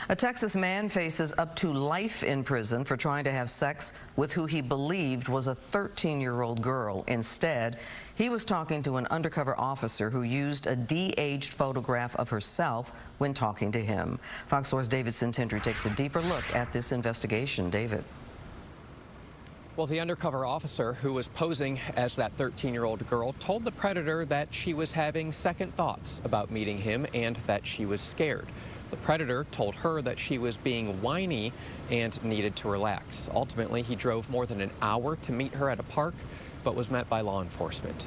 A Texas man faces up to life in prison for trying to have sex with who he believed was a 13-year-old girl. Instead, he was talking to an undercover officer who used a de-aged photograph of herself when talking to him. Fox 4's David Sintendry takes a deeper look at this investigation. David. Well, the undercover officer who was posing as that 13-year-old girl told the predator that she was having second thoughts about meeting him and that she was scared. The predator told her that she was being whiny and needed to relax. Ultimately, he drove more than an hour to meet her at a park, but was met by law enforcement.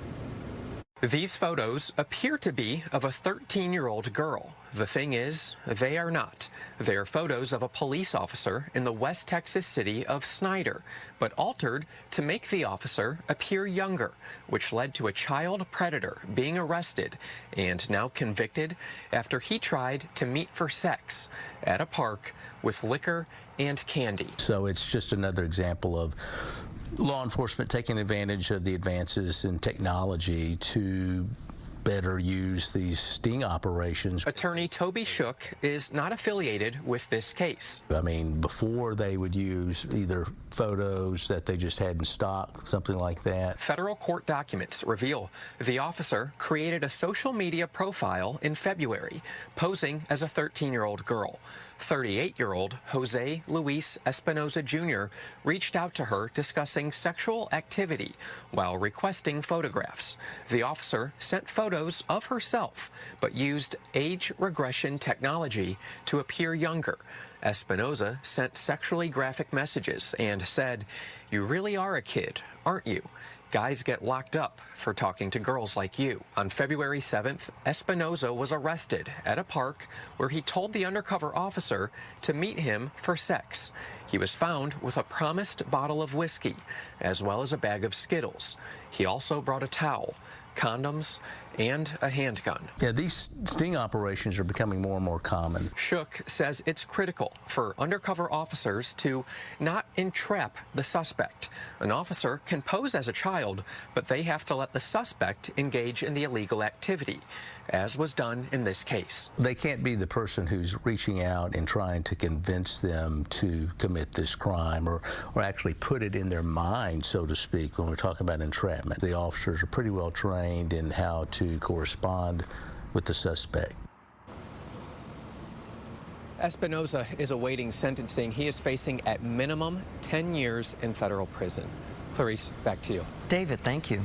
These photos appear to be of a 13-year-old girl. The thing is, they are not. They are photos of a police officer in the West Texas city of Snyder, but altered to make the officer appear younger, which led to a child predator being arrested and now convicted after he tried to meet for sex at a park with liquor and candy. So it's just another example of law enforcement taking advantage of the advances in technology to better use these sting operations. Attorney Toby Shook is not affiliated with this case. I mean, before they would use either photos that they just had in stock, something like that. Federal court documents reveal the officer created a social media profile in February, posing as a 13-year-old girl. 38-year-old Jose Luis Espinoza Jr. reached out to her discussing sexual activity while requesting photographs. The officer sent photos of herself, but used age-regression technology to appear younger. Espinoza sent sexually graphic messages and said, "You really are a kid, aren't you? Guys get locked up for talking to girls like you." On February 7th, Espinoza was arrested at a park where he told the undercover officer to meet him for sex. He was found with a promised bottle of whiskey, as well as a bag of Skittles. He also brought a towel, condoms, and a handgun. Yeah, these sting operations are becoming more and more common. Shook says it's critical for undercover officers to not entrap the suspect. An officer can pose as a child, but they have to let the suspect engage in the illegal activity, as was done in this case. They can't be the person who's reaching out and trying to convince them to commit this crime or actually put it in their mind, so to speak, when we're talking about entrapment. The officers are pretty well trained in how to correspond with the suspect. Espinoza is awaiting sentencing. He is facing at minimum 10 years in federal prison. Clarice, back to you. David, thank you.